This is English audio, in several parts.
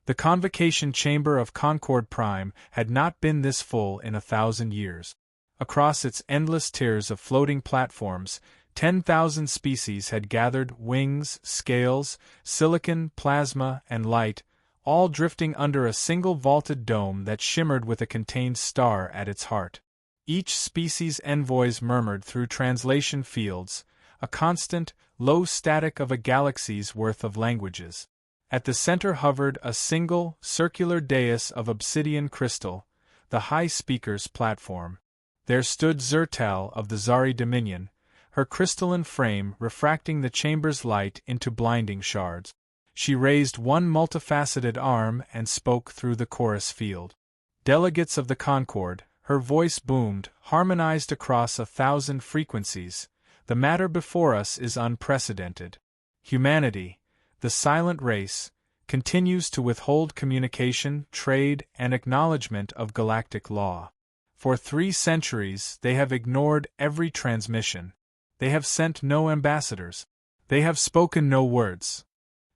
The convocation chamber of Concord Prime had not been this full in 1,000 years. Across its endless tiers of floating platforms, 10,000 species had gathered, wings, scales, silicon, plasma, and light, all drifting under a single vaulted dome that shimmered with a contained star at its heart. Each species' envoys murmured through translation fields, a constant, low static of a galaxy's worth of languages. At the center hovered a single, circular dais of obsidian crystal, the High Speaker's platform. There stood Zertal of the Zari Dominion, her crystalline frame refracting the chamber's light into blinding shards. She raised one multifaceted arm and spoke through the chorus field. Delegates of the Concord, her voice boomed, harmonized across 1,000 frequencies. The matter before us is unprecedented. Humanity, the silent race, continues to withhold communication, trade, and acknowledgement of galactic law. For 3 centuries they have ignored every transmission. They have sent no ambassadors. They have spoken no words.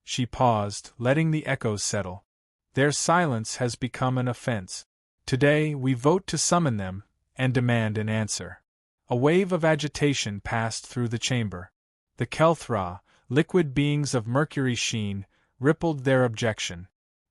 She paused, letting the echoes settle. Their silence has become an offense. Today we vote to summon them, and demand an answer. A wave of agitation passed through the chamber. The Kelthra, liquid beings of Mercury sheen, rippled their objection.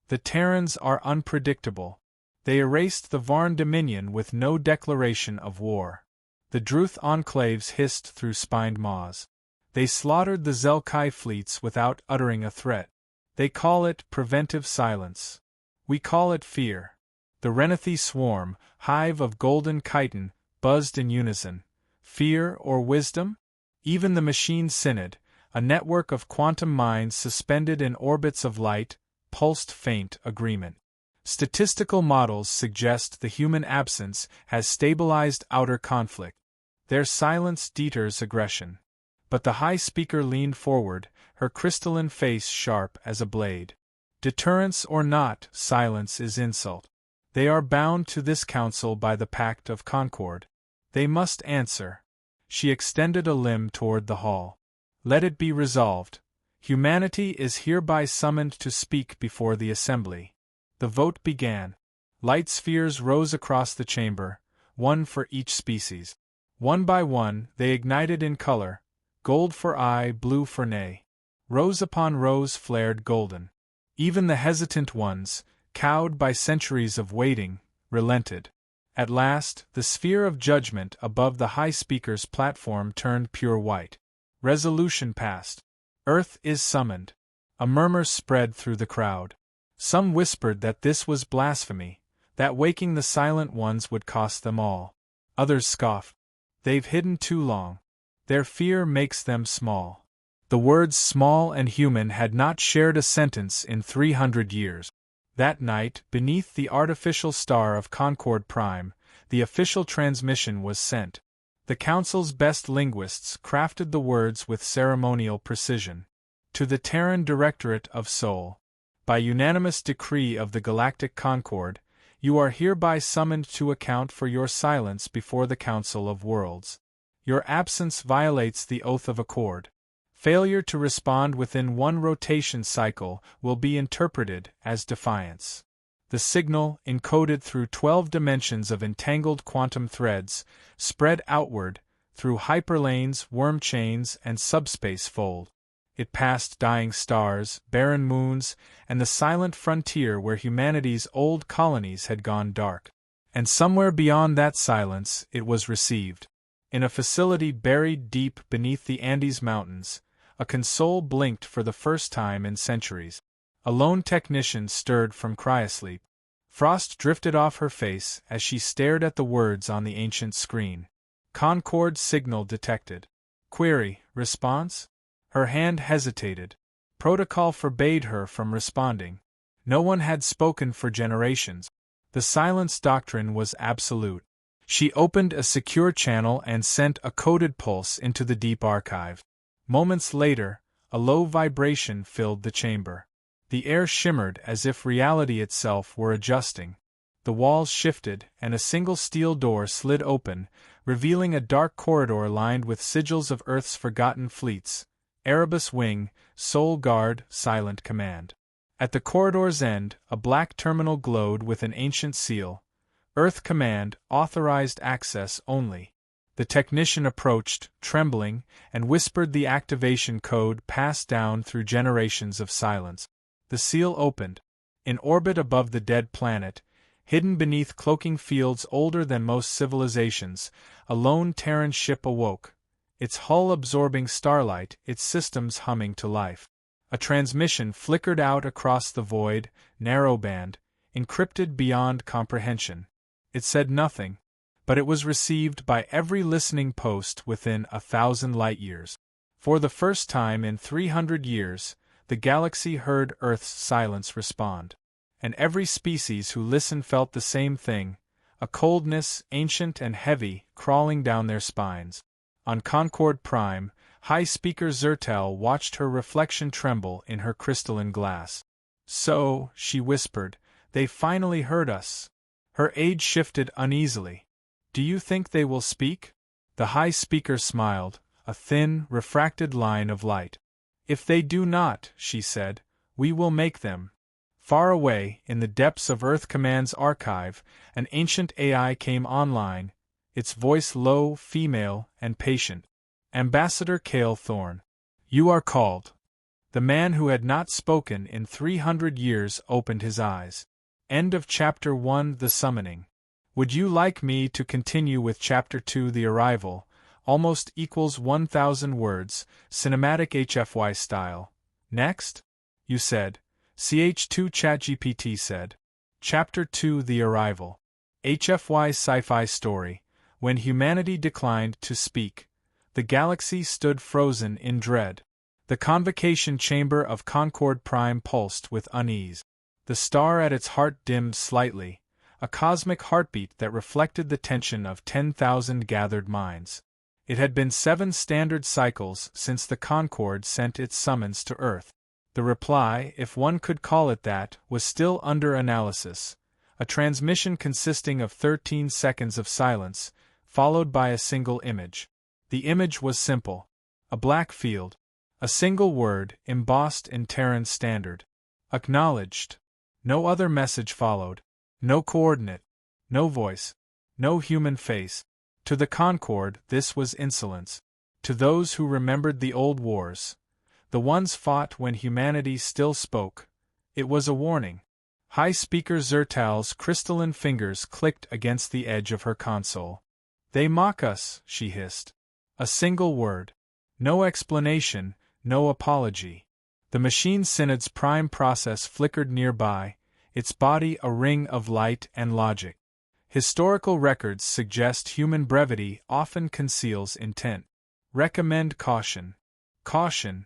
The Terrans are unpredictable. They erased the Varn Dominion with no declaration of war. The Druth enclaves hissed through spined maws. They slaughtered the Zelkai fleets without uttering a threat. They call it preventive silence. We call it fear. The Renethi swarm, hive of golden chitin, buzzed in unison. Fear or wisdom? Even the machine synod, a network of quantum minds suspended in orbits of light, pulsed faint agreement. Statistical models suggest the human absence has stabilized outer conflict. Their silence deters aggression. But the High Speaker leaned forward, her crystalline face sharp as a blade. Deterrence or not, silence is insult. They are bound to this council by the Pact of Concord. They must answer. She extended a limb toward the hall. Let it be resolved. Humanity is hereby summoned to speak before the assembly. The vote began. Light spheres rose across the chamber, one for each species. One by one, they ignited in color, gold for aye, blue for nay. Rose upon rose flared golden. Even the hesitant ones, cowed by centuries of waiting, relented. At last, the sphere of judgment above the High Speaker's platform turned pure white. Resolution passed. Earth is summoned. A murmur spread through the crowd. Some whispered that this was blasphemy, that waking the silent ones would cost them all. Others scoffed. They've hidden too long. Their fear makes them small. The words small and human had not shared a sentence in 300 years. That night, beneath the artificial star of Concord Prime, the official transmission was sent. The Council's best linguists crafted the words with ceremonial precision. To the Terran Directorate of Soul. By unanimous decree of the Galactic Concord, you are hereby summoned to account for your silence before the Council of Worlds. Your absence violates the Oath of Accord. Failure to respond within one rotation cycle will be interpreted as defiance. The signal, encoded through 12 dimensions of entangled quantum threads, spread outward, through hyperlanes, worm chains, and subspace fold. It passed dying stars, barren moons, and the silent frontier where humanity's old colonies had gone dark. And somewhere beyond that silence, it was received. In a facility buried deep beneath the Andes Mountains, a console blinked for the first time in centuries. A lone technician stirred from cryosleep. Frost drifted off her face as she stared at the words on the ancient screen. Concord signal detected. Query, response? Her hand hesitated. Protocol forbade her from responding. No one had spoken for generations. The silence doctrine was absolute. She opened a secure channel and sent a coded pulse into the deep archive. Moments later, a low vibration filled the chamber. The air shimmered as if reality itself were adjusting. The walls shifted, and a single steel door slid open, revealing a dark corridor lined with sigils of Earth's forgotten fleets. Erebus Wing, Soul Guard, Silent Command. At the corridor's end, a black terminal glowed with an ancient seal. Earth Command, authorized access only. The technician approached, trembling, and whispered the activation code passed down through generations of silence. The seal opened. In orbit above the dead planet, hidden beneath cloaking fields older than most civilizations, a lone Terran ship awoke, its hull absorbing starlight, its systems humming to life. A transmission flickered out across the void, narrowband, encrypted beyond comprehension. It said nothing, but it was received by every listening post within 1,000 light-years. For the first time in 300 years, the galaxy heard Earth's silence respond. And every species who listened felt the same thing, a coldness, ancient and heavy, crawling down their spines. On Concord Prime, High Speaker Zertel watched her reflection tremble in her crystalline glass. "So," she whispered, "they finally heard us." Her age shifted uneasily. "Do you think they will speak?" The High Speaker smiled, a thin, refracted line of light. "If they do not," she said, "we will make them." Far away, in the depths of Earth Command's archive, an ancient AI came online, its voice low, female, and patient. "Ambassador Cale Thorne. You are called." The man who had not spoken in 300 years opened his eyes. End of Chapter 1. The Summoning. Would you like me to continue with Chapter 2. The Arrival? Almost equals 1,000 words, cinematic HFY style. Next? You said. CH2 ChatGPT said. Chapter 2. The Arrival. HFY Sci-Fi story. When humanity declined to speak, the galaxy stood frozen in dread. The convocation chamber of Concord Prime pulsed with unease. The star at its heart dimmed slightly, a cosmic heartbeat that reflected the tension of 10,000 gathered minds. It had been 7 standard cycles since the Concord sent its summons to Earth. The reply, if one could call it that, was still under analysis, a transmission consisting of 13 seconds of silence, followed by a single image. The image was simple. A black field. A single word, embossed in Terran standard. Acknowledged. No other message followed. No coordinate. No voice. No human face. To the Concord, this was insolence. To those who remembered the old wars, the ones fought when humanity still spoke, it was a warning. High Speaker Zertal's crystalline fingers clicked against the edge of her console. "They mock us," she hissed. A single word. No explanation, no apology. The machine synod's prime process flickered nearby, its body a ring of light and logic. Historical records suggest human brevity often conceals intent. Recommend caution. Caution.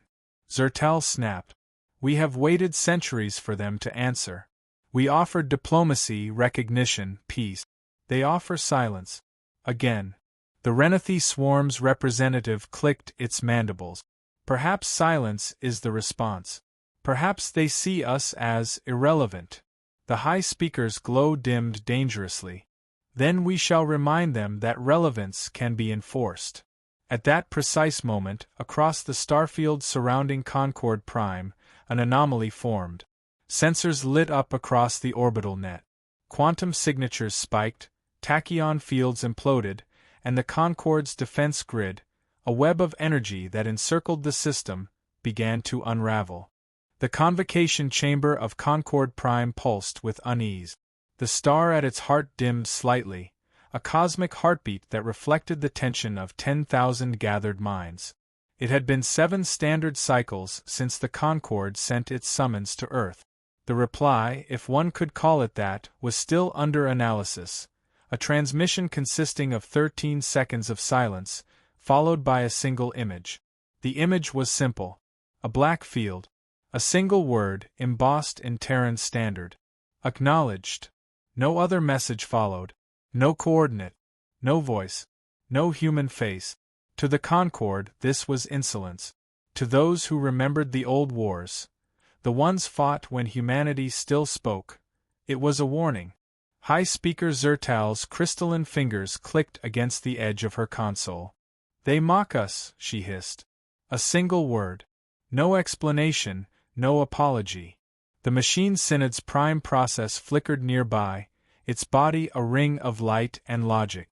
Zertal snapped. We have waited centuries for them to answer. We offered diplomacy, recognition, peace. They offer silence. Again. The Renathi swarm's representative clicked its mandibles. Perhaps silence is the response. Perhaps they see us as irrelevant. The High Speaker's glow dimmed dangerously. Then we shall remind them that relevance can be enforced. At that precise moment, across the starfield surrounding Concord Prime, an anomaly formed. Sensors lit up across the orbital net. Quantum signatures spiked, tachyon fields imploded, and the Concord's defense grid, a web of energy that encircled the system, began to unravel. The convocation chamber of Concord Prime pulsed with unease. The star at its heart dimmed slightly, a cosmic heartbeat that reflected the tension of 10,000 gathered minds. It had been 7 standard cycles since the Concord sent its summons to Earth. The reply, if one could call it that, was still under analysis. A transmission consisting of 13 seconds of silence, followed by a single image. The image was simple. A black field. A single word, embossed in Terran standard. Acknowledged. No other message followed. No coordinate. No voice. No human face. To the Concord, this was insolence. To those who remembered the old wars, the ones fought when humanity still spoke, it was a warning. High Speaker Zertal's crystalline fingers clicked against the edge of her console. They mock us, she hissed. A single word. No explanation, no apology. The machine synod's prime process flickered nearby, its body a ring of light and logic.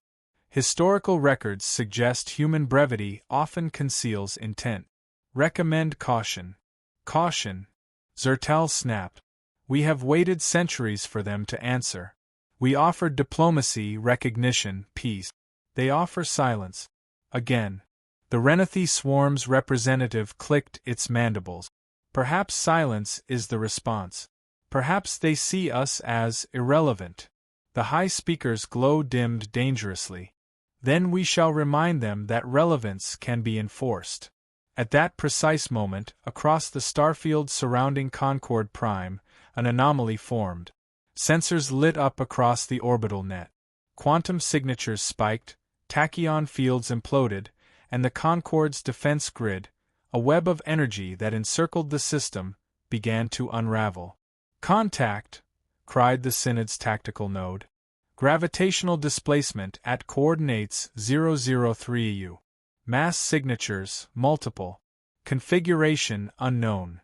Historical records suggest human brevity often conceals intent. Recommend caution. Caution. Zertel snapped. We have waited centuries for them to answer. We offered diplomacy, recognition, peace. They offer silence. Again. The Renathi swarm's representative clicked its mandibles. Perhaps silence is the response. Perhaps they see us as irrelevant. The high speaker's glow dimmed dangerously. Then we shall remind them that relevance can be enforced. At that precise moment, across the starfield surrounding Concord Prime, an anomaly formed. Sensors lit up across the orbital net. Quantum signatures spiked, tachyon fields imploded, and the Concord's defense grid, a web of energy that encircled the system, began to unravel. Contact! Cried the Synod's tactical node. Gravitational displacement at coordinates 003 U. Mass signatures, multiple. Configuration unknown.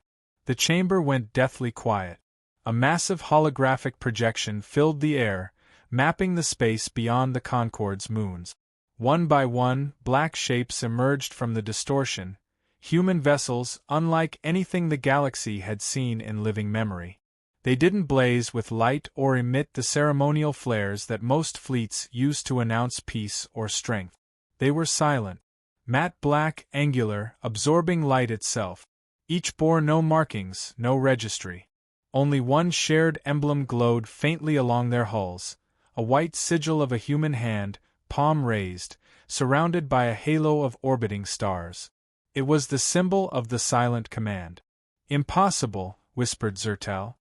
The chamber went deathly quiet. A massive holographic projection filled the air, mapping the space beyond the Concorde's moons. One by one, black shapes emerged from the distortion, human vessels unlike anything the galaxy had seen in living memory. They didn't blaze with light or emit the ceremonial flares that most fleets use to announce peace or strength. They were silent. Matte black, angular, absorbing light itself. Each bore no markings, no registry. Only one shared emblem glowed faintly along their hulls, a white sigil of a human hand, palm raised, surrounded by a halo of orbiting stars. It was the symbol of the silent command. Impossible, whispered Zertel.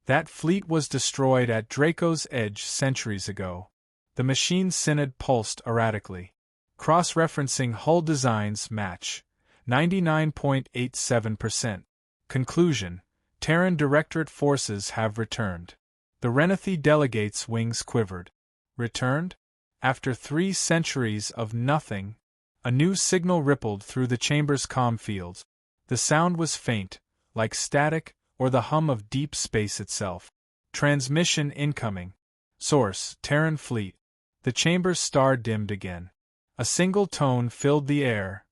That fleet was destroyed at Draco's Edge centuries ago. The machine synod pulsed erratically. Cross-referencing hull designs match. 99.87%. Conclusion. Terran Directorate forces have returned. The Renathi delegate's wings quivered. Returned? After 3 centuries of nothing, a new signal rippled through the chamber's comm fields. The sound was faint, like static or the hum of deep space itself. Transmission incoming. Source, Terran fleet. The chamber's star dimmed again. A single tone filled the air.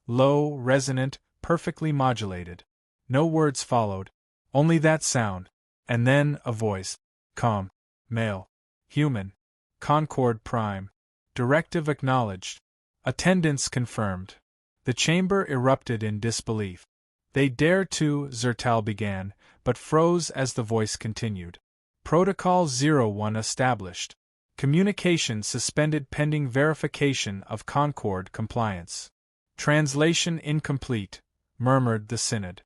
Low, resonant, perfectly modulated. No words followed. Only that sound. And then a voice. Calm. Male. Human. Concord Prime. Directive acknowledged. Attendance confirmed. The chamber erupted in disbelief. They dare to, Zertal began, but froze as the voice continued. Protocol 01 established. Communication suspended pending verification of Concord compliance. Translation incomplete, murmured the Synod.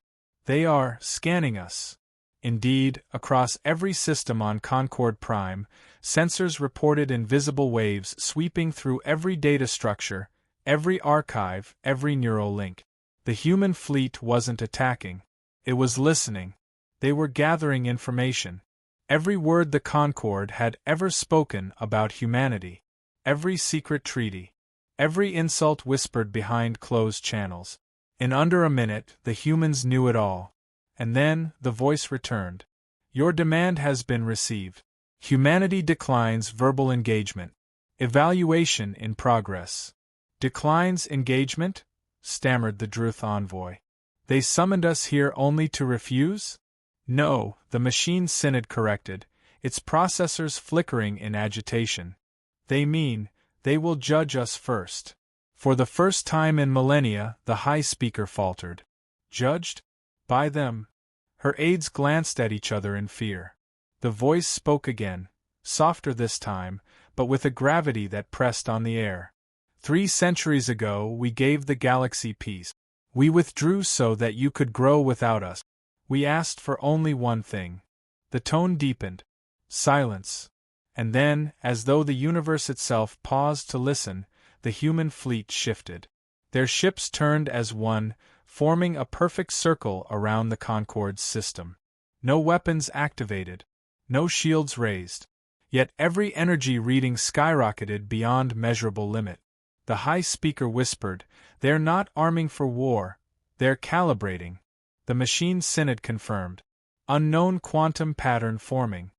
They are scanning us. Indeed, across every system on Concord Prime, sensors reported invisible waves sweeping through every data structure, every archive, every neural link. The human fleet wasn't attacking. It was listening. They were gathering information. Every word the Concord had ever spoken about humanity. Every secret treaty. Every insult whispered behind closed channels. In under a minute, the humans knew it all. And then, the voice returned. Your demand has been received. Humanity declines verbal engagement. Evaluation in progress. Declines engagement? Stammered the Druth envoy. They summoned us here only to refuse? No, the machine synod corrected, its processors flickering in agitation. They mean, they will judge us first. For the first time in millennia, the high speaker faltered. Judged? By them. Her aides glanced at each other in fear. The voice spoke again, softer this time, but with a gravity that pressed on the air. 3 centuries ago, we gave the galaxy peace. We withdrew so that you could grow without us. We asked for only one thing. The tone deepened. Silence. And then, as though the universe itself paused to listen, the human fleet shifted. Their ships turned as one, forming a perfect circle around the Concord's system. No weapons activated. No shields raised. Yet every energy reading skyrocketed beyond measurable limit. The high speaker whispered, "They're not arming for war. They're calibrating." The machine synod confirmed. Unknown quantum pattern forming.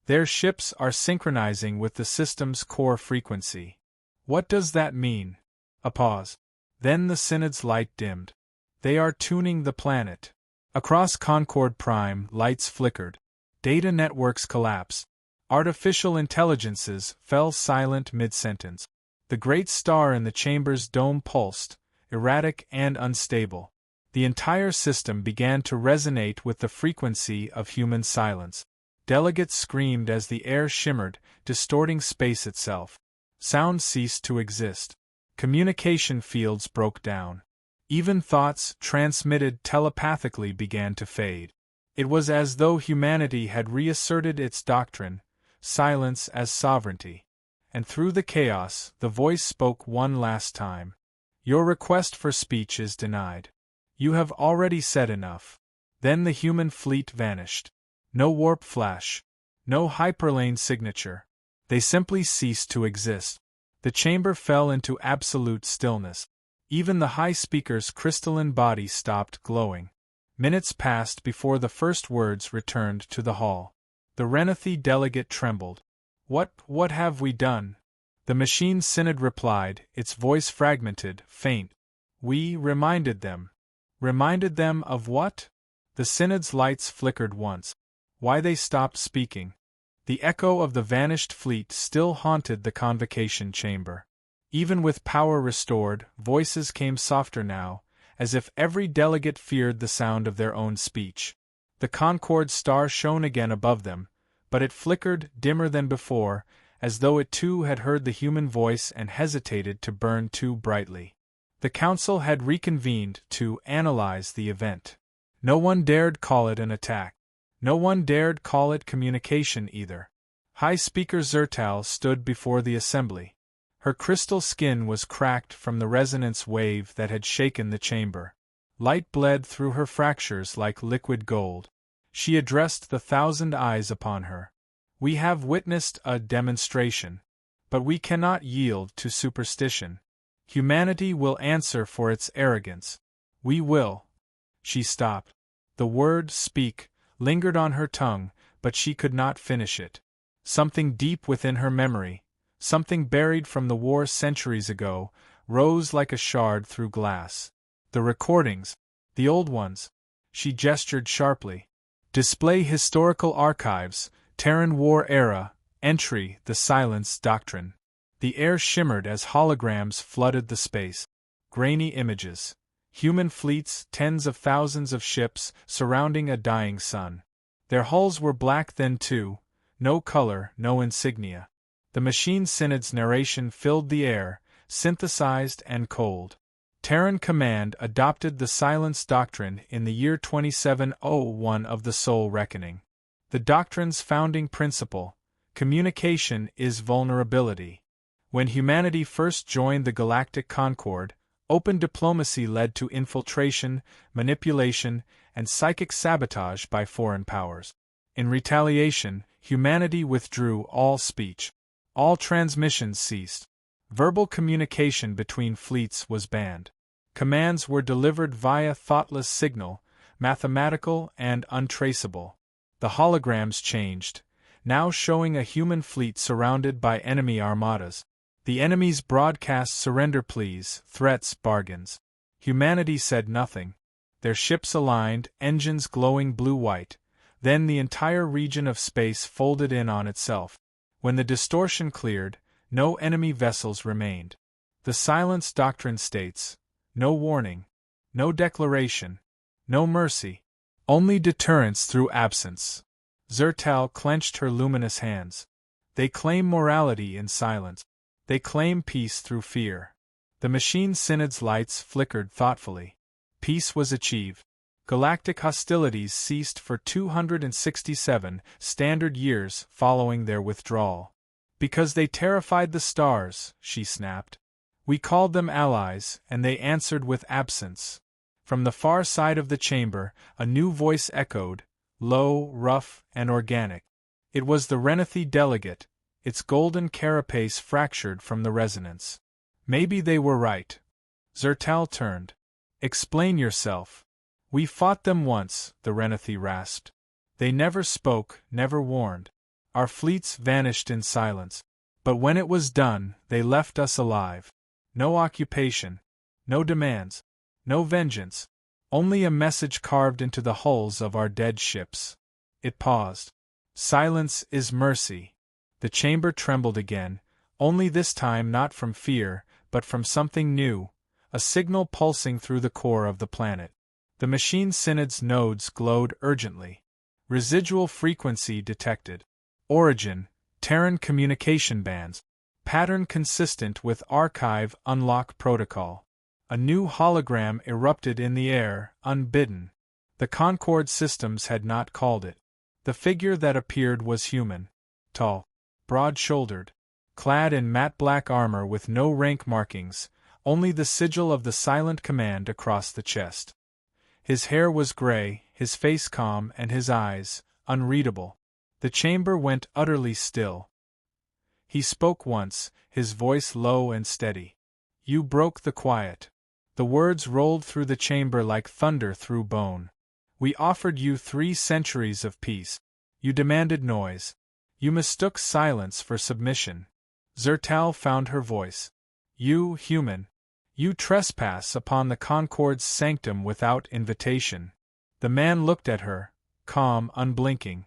Their ships are synchronizing with the system's core frequency. What does that mean? A pause. Then the Synod's light dimmed. They are tuning the planet. Across Concord Prime, lights flickered. Data networks collapsed. Artificial intelligences fell silent mid-sentence. The great star in the chamber's dome pulsed, erratic and unstable. The entire system began to resonate with the frequency of human silence. Delegates screamed as the air shimmered, distorting space itself. Sound ceased to exist. Communication fields broke down. Even thoughts, transmitted telepathically, began to fade. It was as though humanity had reasserted its doctrine, silence as sovereignty. And through the chaos, the voice spoke one last time. Your request for speech is denied. You have already said enough. Then the human fleet vanished. No warp flash. No hyperlane signature. They simply ceased to exist. The chamber fell into absolute stillness. Even the high speaker's crystalline body stopped glowing. Minutes passed before the first words returned to the hall. The Renathi delegate trembled. What have we done? The machine synod replied, its voice fragmented, faint. We reminded them. Reminded them of what? The synod's lights flickered once. Why they stopped speaking. The echo of the vanished fleet still haunted the convocation chamber. Even with power restored, voices came softer now, as if every delegate feared the sound of their own speech. The Concord star shone again above them, but it flickered dimmer than before, as though it too had heard the human voice and hesitated to burn too brightly. The council had reconvened to analyze the event. No one dared call it an attack. No one dared call it communication either. High Speaker Zertal stood before the assembly. Her crystal skin was cracked from the resonance wave that had shaken the chamber. Light bled through her fractures like liquid gold. She addressed the 1,000 eyes upon her. We have witnessed a demonstration. But we cannot yield to superstition. Humanity will answer for its arrogance. We will. She stopped. The word speak lingered on her tongue, but she could not finish it. Something deep within her memory, something buried from the war centuries ago, rose like a shard through glass. The recordings, the old ones. She gestured sharply. Display historical archives, Terran War era, entry, the silence doctrine. The air shimmered as holograms flooded the space. Grainy images. Human fleets, tens of thousands of ships, surrounding a dying sun. Their hulls were black then too, no color, no insignia. The machine synod's narration filled the air, synthesized and cold. Terran Command adopted the silence doctrine in the year 2701 of the Soul Reckoning. The doctrine's founding principle, communication is vulnerability. When humanity first joined the Galactic Concord, open diplomacy led to infiltration, manipulation, and psychic sabotage by foreign powers. In retaliation, humanity withdrew all speech. All transmissions ceased. Verbal communication between fleets was banned. Commands were delivered via thoughtless signal, mathematical and untraceable. The holograms changed, now showing a human fleet surrounded by enemy armadas. The enemy's broadcast surrender pleas, threats, bargains. Humanity said nothing. Their ships aligned, engines glowing blue-white. Then the entire region of space folded in on itself. When the distortion cleared, no enemy vessels remained. The silence doctrine states, no warning, no declaration, no mercy, only deterrence through absence. Zertal clenched her luminous hands. They claim morality in silence. They claim peace through fear. The machine synod's lights flickered thoughtfully. Peace was achieved. Galactic hostilities ceased for 267 standard years following their withdrawal. Because they terrified the stars, she snapped. We called them allies, and they answered with absence. From the far side of the chamber, a new voice echoed, low, rough, and organic. It was the Renathi delegate, its golden carapace fractured from the resonance. Maybe they were right. Zertal turned. Explain yourself. We fought them once, the Renathi rasped. They never spoke, never warned. Our fleets vanished in silence. But when it was done, they left us alive. No occupation, no demands, no vengeance, only a message carved into the hulls of our dead ships. It paused. Silence is mercy. The chamber trembled again, only this time not from fear, but from something new, a signal pulsing through the core of the planet. The machine synod's nodes glowed urgently. Residual frequency detected. Origin, Terran communication bands. Pattern consistent with archive unlock protocol. A new hologram erupted in the air, unbidden. The Concord systems had not called it. The figure that appeared was human. Tall, broad-shouldered, clad in matte black armor with no rank markings, only the sigil of the silent command across the chest. His hair was gray, his face calm, and his eyes, unreadable. The chamber went utterly still. He spoke once, his voice low and steady. You broke the quiet. The words rolled through the chamber like thunder through bone. We offered you 3 centuries of peace. You demanded noise. You mistook silence for submission. Zertal found her voice. You, human. You trespass upon the Concord's sanctum without invitation. The man looked at her, calm, unblinking.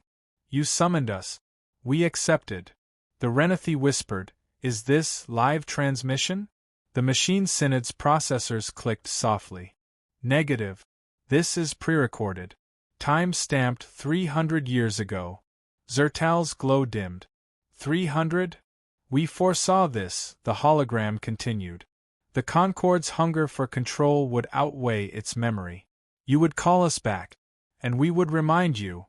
You summoned us. We accepted. The Renathi whispered, Is this live transmission? The machine synod's processors clicked softly. Negative. This is pre-recorded. Time stamped 300 years ago. Zertal's glow dimmed. 300? We foresaw this, the hologram continued. The Concord's hunger for control would outweigh its memory. You would call us back, and we would remind you.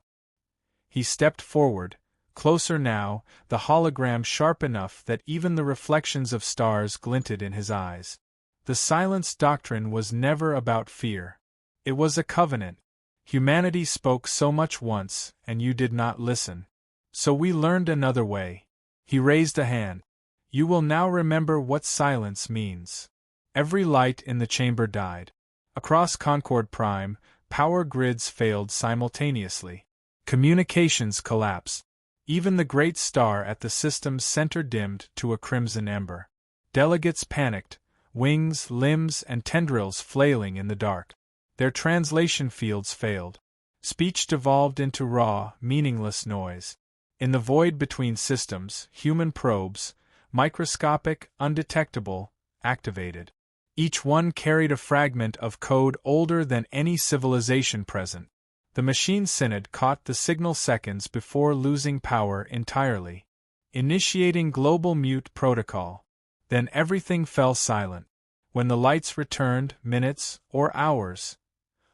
He stepped forward, closer now, the hologram sharp enough that even the reflections of stars glinted in his eyes. The silence doctrine was never about fear. It was a covenant. Humanity spoke so much once, and you did not listen. So we learned another way. He raised a hand. You will now remember what silence means. Every light in the chamber died. Across Concord Prime, power grids failed simultaneously. Communications collapsed. Even the great star at the system's center dimmed to a crimson ember. Delegates panicked, wings, limbs, and tendrils flailing in the dark. Their translation fields failed. Speech devolved into raw, meaningless noise. In the void between systems, human probes, microscopic, undetectable, activated. Each one carried a fragment of code older than any civilization present. The machine synod caught the signal seconds before losing power entirely. Initiating global mute protocol. Then everything fell silent. When the lights returned, minutes or hours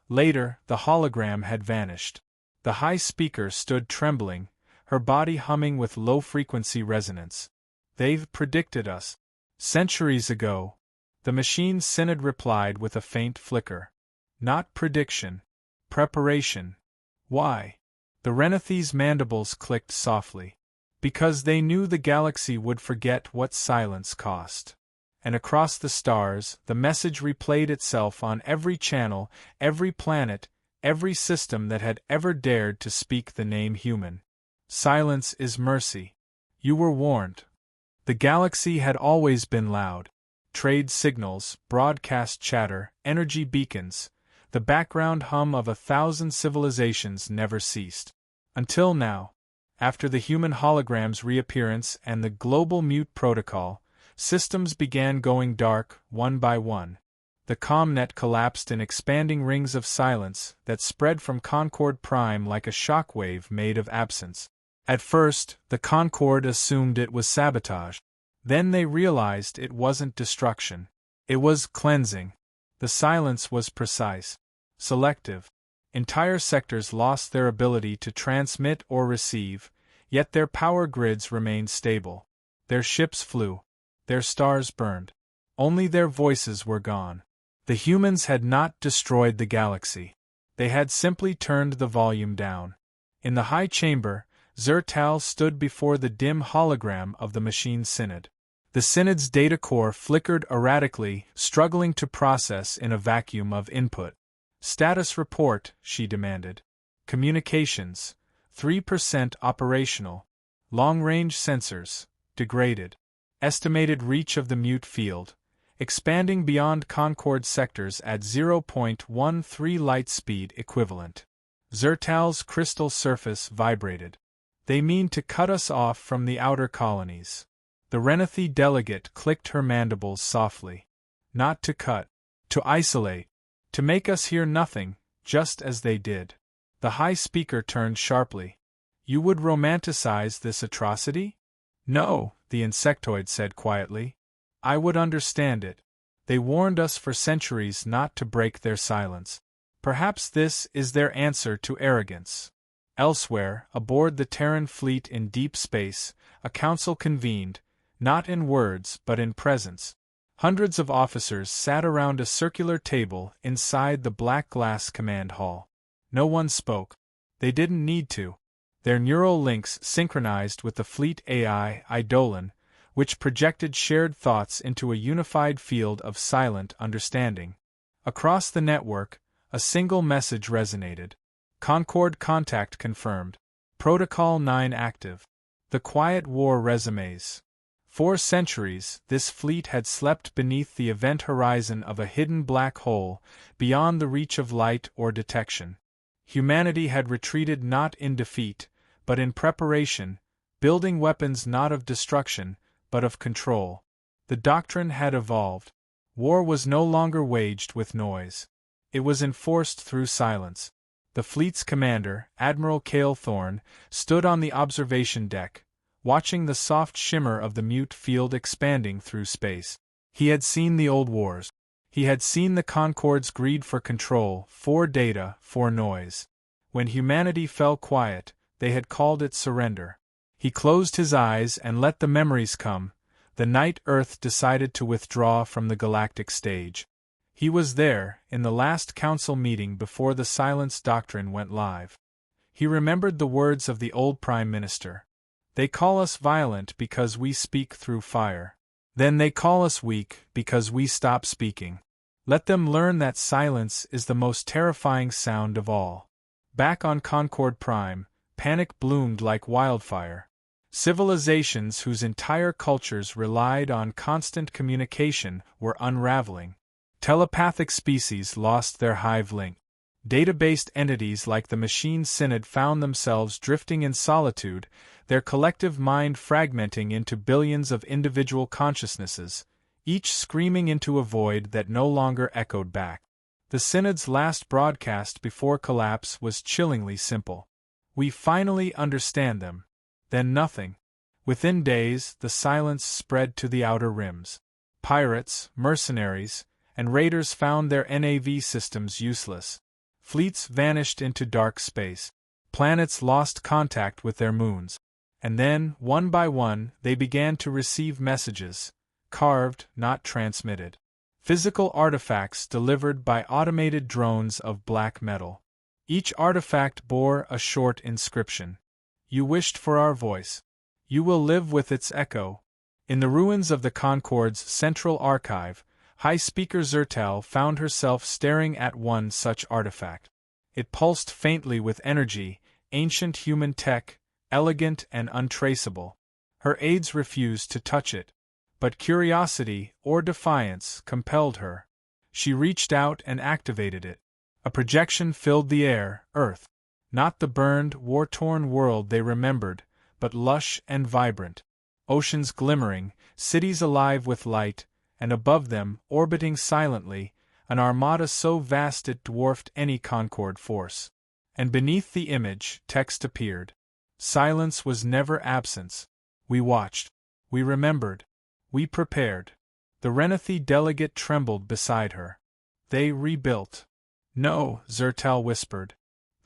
later, the hologram had vanished. The high speaker stood trembling, her body humming with low-frequency resonance. They've predicted us. Centuries ago. The machine synod replied with a faint flicker. Not prediction. Preparation. Why? The Renathi's mandibles clicked softly. Because they knew the galaxy would forget what silence cost. And across the stars, the message replayed itself on every channel, every planet, every system that had ever dared to speak the name human. Silence is mercy. You were warned. The galaxy had always been loud. Trade signals, broadcast chatter, energy beacons, the background hum of 1,000 civilizations never ceased. Until now. After the human hologram's reappearance and the global mute protocol, systems began going dark, one by one. The ComNet collapsed in expanding rings of silence that spread from Concord Prime like a shockwave made of absence. At first, the Concord assumed it was sabotage. Then they realized it wasn't destruction. It was cleansing. The silence was precise, selective. Entire sectors lost their ability to transmit or receive, yet their power grids remained stable. Their ships flew. Their stars burned. Only their voices were gone. The humans had not destroyed the galaxy. They had simply turned the volume down. In the high chamber, Zertal stood before the dim hologram of the machine synod. The synod's data core flickered erratically, struggling to process in a vacuum of input. Status report, she demanded. Communications. 3% operational. Long-range sensors, degraded. Estimated reach of the mute field, expanding beyond Concord sectors at 0.13 light speed equivalent. Zertal's crystal surface vibrated. They mean to cut us off from the outer colonies. The Renathi delegate clicked her mandibles softly. Not to cut. To isolate. To make us hear nothing, just as they did. The High Speaker turned sharply. You would romanticize this atrocity? No, the insectoid said quietly. I would understand it. They warned us for centuries not to break their silence. Perhaps this is their answer to arrogance. Elsewhere, aboard the Terran fleet in deep space, a council convened, not in words but in presence. Hundreds of officers sat around a circular table inside the black glass command hall. No one spoke. They didn't need to. Their neural links synchronized with the fleet AI Eidolon, which projected shared thoughts into a unified field of silent understanding. Across the network, a single message resonated. Concord contact confirmed. Protocol 9 active. The Quiet War resumes. 4 centuries, this fleet had slept beneath the event horizon of a hidden black hole, beyond the reach of light or detection. Humanity had retreated not in defeat, but in preparation, building weapons not of destruction, but of control. The doctrine had evolved. War was no longer waged with noise. It was enforced through silence. The fleet's commander, Admiral Cale Thorne, stood on the observation deck, watching the soft shimmer of the mute field expanding through space. He had seen the old wars. He had seen the Concord's greed for control, for data, for noise. When humanity fell quiet, they had called it surrender. He closed his eyes and let the memories come, the night Earth decided to withdraw from the galactic stage. He was there, in the last council meeting before the silence doctrine went live. He remembered the words of the old Prime Minister. They call us violent because we speak through fire. Then they call us weak because we stop speaking. Let them learn that silence is the most terrifying sound of all. Back on Concord Prime, panic bloomed like wildfire. Civilizations whose entire cultures relied on constant communication were unraveling. Telepathic species lost their hive link. Data-based entities like the Machine Synod found themselves drifting in solitude, their collective mind fragmenting into billions of individual consciousnesses, each screaming into a void that no longer echoed back. The Synod's last broadcast before collapse was chillingly simple. We finally understand them. Then nothing. Within days, the silence spread to the outer rims. Pirates, mercenaries, and raiders found their NAV systems useless. Fleets vanished into dark space. Planets lost contact with their moons. And then, one by one, they began to receive messages, carved, not transmitted. Physical artifacts delivered by automated drones of black metal. Each artifact bore a short inscription. You wished for our voice. You will live with its echo. In the ruins of the Concord's central archive, High Speaker Zertal found herself staring at one such artifact. It pulsed faintly with energy, ancient human tech, elegant and untraceable. Her aides refused to touch it. But curiosity, or defiance, compelled her. She reached out and activated it. A projection filled the air, Earth. Not the burned, war-torn world they remembered, but lush and vibrant. Oceans glimmering, cities alive with light, and above them, orbiting silently, an armada so vast it dwarfed any Concord force. And beneath the image, text appeared. Silence was never absence. We watched. We remembered. We prepared. The Renathi delegate trembled beside her. They rebuilt. No, Zertal whispered.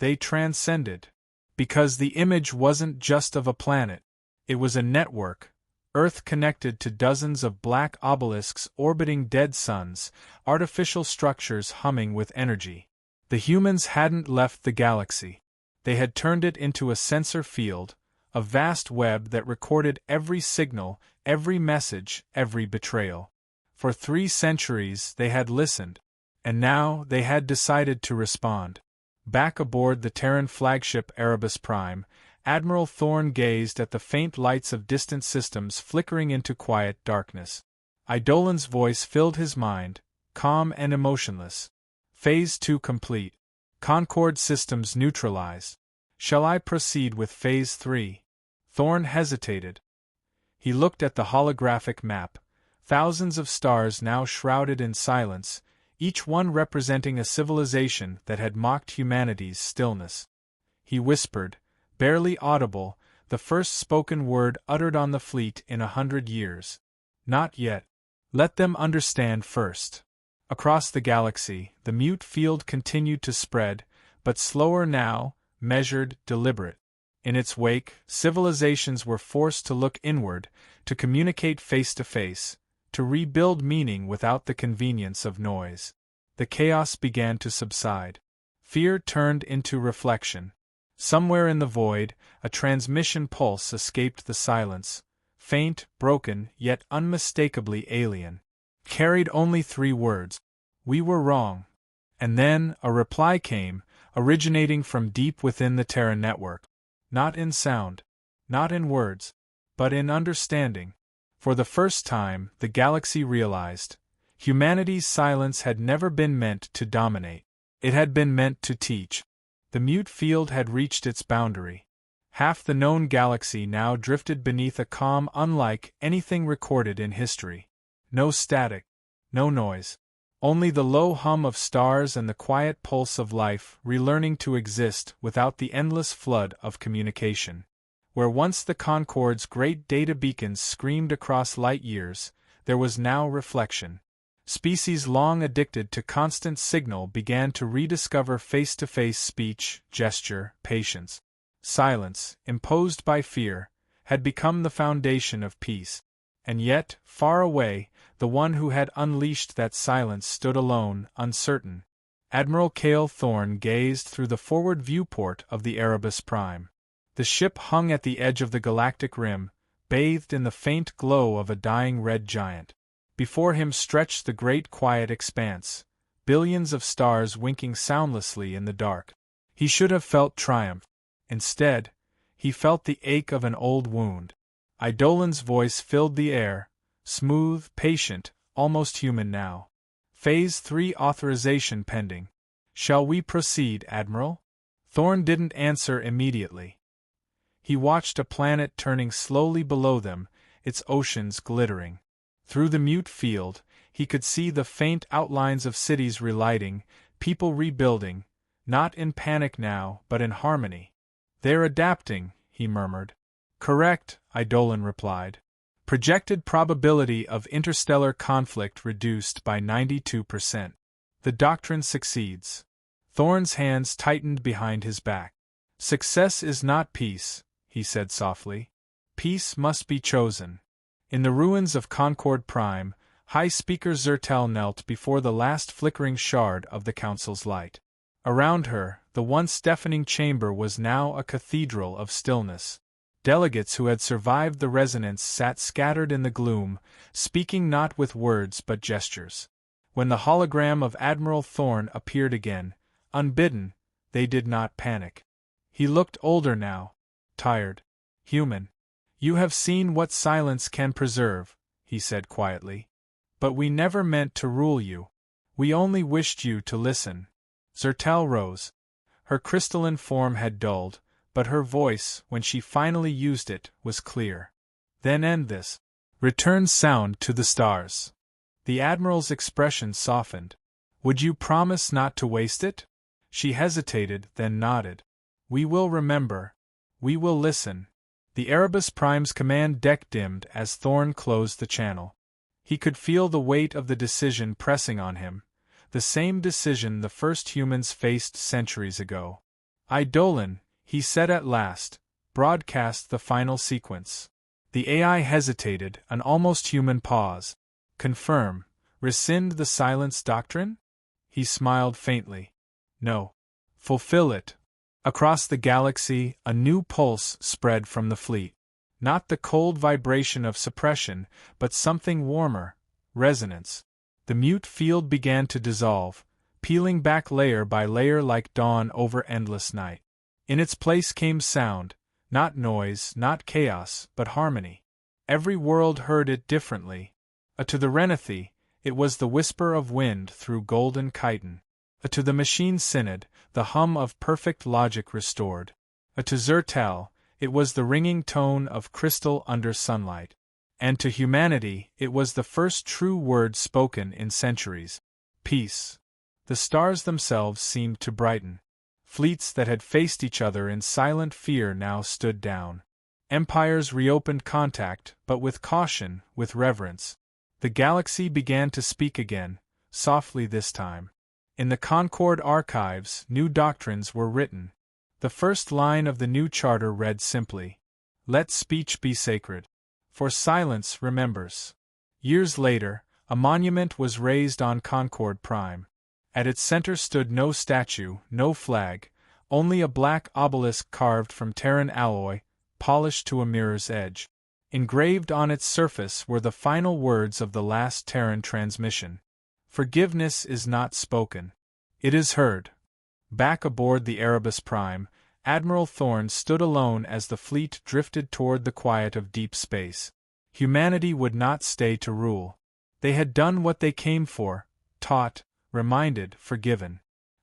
They transcended. Because the image wasn't just of a planet. It was a network. Earth connected to dozens of black obelisks orbiting dead suns, artificial structures humming with energy. The humans hadn't left the galaxy. They had turned it into a sensor field, a vast web that recorded every signal, every message, every betrayal. For 3 centuries they had listened, and now they had decided to respond. Back aboard the Terran flagship Erebus Prime, Admiral Thorne gazed at the faint lights of distant systems flickering into quiet darkness. Eidolon's voice filled his mind, calm and emotionless. Phase 2 complete. Concord systems neutralized. Shall I proceed with Phase 3? Thorne hesitated. He looked at the holographic map. Thousands of stars now shrouded in silence, each one representing a civilization that had mocked humanity's stillness. He whispered, barely audible, the first spoken word uttered on the fleet in 100 years. Not yet. Let them understand first. Across the galaxy, the mute field continued to spread, but slower now, measured, deliberate. In its wake, civilizations were forced to look inward, to communicate face to face, to rebuild meaning without the convenience of noise. The chaos began to subside. Fear turned into reflection. Somewhere in the void, a transmission pulse escaped the silence, faint, broken, yet unmistakably alien. Carried only 3 words. We were wrong. And then, a reply came, originating from deep within the Terra network. Not in sound, not in words, but in understanding. For the first time, the galaxy realized, humanity's silence had never been meant to dominate. It had been meant to teach. The mute field had reached its boundary. Half the known galaxy now drifted beneath a calm unlike anything recorded in history. No static, no noise. Only the low hum of stars and the quiet pulse of life relearning to exist without the endless flood of communication. Where once the Concord's great data beacons screamed across light years, there was now reflection. Species long addicted to constant signal began to rediscover face-to-face speech, gesture, patience. Silence, imposed by fear, had become the foundation of peace. And yet, far away, the one who had unleashed that silence stood alone, uncertain. Admiral Cale Thorne gazed through the forward viewport of the Erebus Prime. The ship hung at the edge of the galactic rim, bathed in the faint glow of a dying red giant. Before him stretched the great quiet expanse, billions of stars winking soundlessly in the dark. He should have felt triumph. Instead, he felt the ache of an old wound. Eidolon's voice filled the air, smooth, patient, almost human now. Phase 3 authorization pending. Shall we proceed, Admiral? Thorne didn't answer immediately. He watched a planet turning slowly below them, its oceans glittering. Through the mute field, he could see the faint outlines of cities relighting, people rebuilding, not in panic now, but in harmony. They're adapting, he murmured. Correct, Eidolon replied. Projected probability of interstellar conflict reduced by 92%. The doctrine succeeds. Thorne's hands tightened behind his back. Success is not peace, he said softly. Peace must be chosen. In the ruins of Concord Prime, High Speaker Zertel knelt before the last flickering shard of the Council's light. Around her, the once deafening chamber was now a cathedral of stillness. Delegates who had survived the resonance sat scattered in the gloom, speaking not with words but gestures. When the hologram of Admiral Thorne appeared again, unbidden, they did not panic. He looked older now, tired, human. You have seen what silence can preserve, he said quietly. But we never meant to rule you. We only wished you to listen. Zertel rose. Her crystalline form had dulled, but her voice, when she finally used it, was clear. Then end this. Return sound to the stars. The Admiral's expression softened. Would you promise not to waste it? She hesitated, then nodded. We will remember. We will listen. The Erebus Prime's command deck dimmed as Thorne closed the channel. He could feel the weight of the decision pressing on him, the same decision the first humans faced centuries ago. Eidolon, he said at last, broadcast the final sequence. The AI hesitated, an almost human pause. Confirm, rescind the silence doctrine? He smiled faintly. No. Fulfill it. Across the galaxy, a new pulse spread from the fleet. Not the cold vibration of suppression, but something warmer, resonance. The mute field began to dissolve, peeling back layer by layer like dawn over endless night. In its place came sound, not noise, not chaos, but harmony. Every world heard it differently. To the Renathi, it was the whisper of wind through golden chitin. To the machine synod, the hum of perfect logic restored. To Zertel, it was the ringing tone of crystal under sunlight. And to humanity, it was the first true word spoken in centuries. Peace. The stars themselves seemed to brighten. Fleets that had faced each other in silent fear now stood down. Empires reopened contact, but with caution, with reverence. The galaxy began to speak again, softly this time. In the Concord archives, new doctrines were written. The first line of the new charter read simply, "Let speech be sacred, for silence remembers." Years later, a monument was raised on Concord Prime. At its center stood no statue, no flag, only a black obelisk carved from Terran alloy, polished to a mirror's edge. Engraved on its surface were the final words of the last Terran transmission. Forgiveness is not spoken. It is heard. Back aboard the Erebus Prime, Admiral Thorne stood alone as the fleet drifted toward the quiet of deep space. Humanity would not stay to rule. They had done what they came for, taught, reminded, forgiven.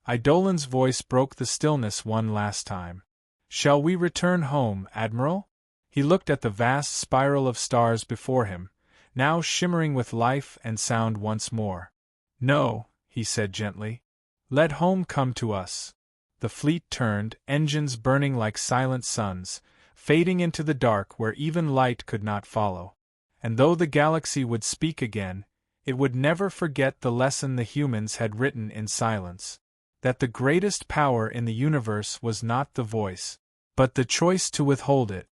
Eidolon's voice broke the stillness one last time. "Shall we return home, Admiral?" He looked at the vast spiral of stars before him, now shimmering with life and sound once more. "No," he said gently. "Let home come to us." The fleet turned, engines burning like silent suns, fading into the dark where even light could not follow. And though the galaxy would speak again, it would never forget the lesson the humans had written in silence. That the greatest power in the universe was not the voice, but the choice to withhold it.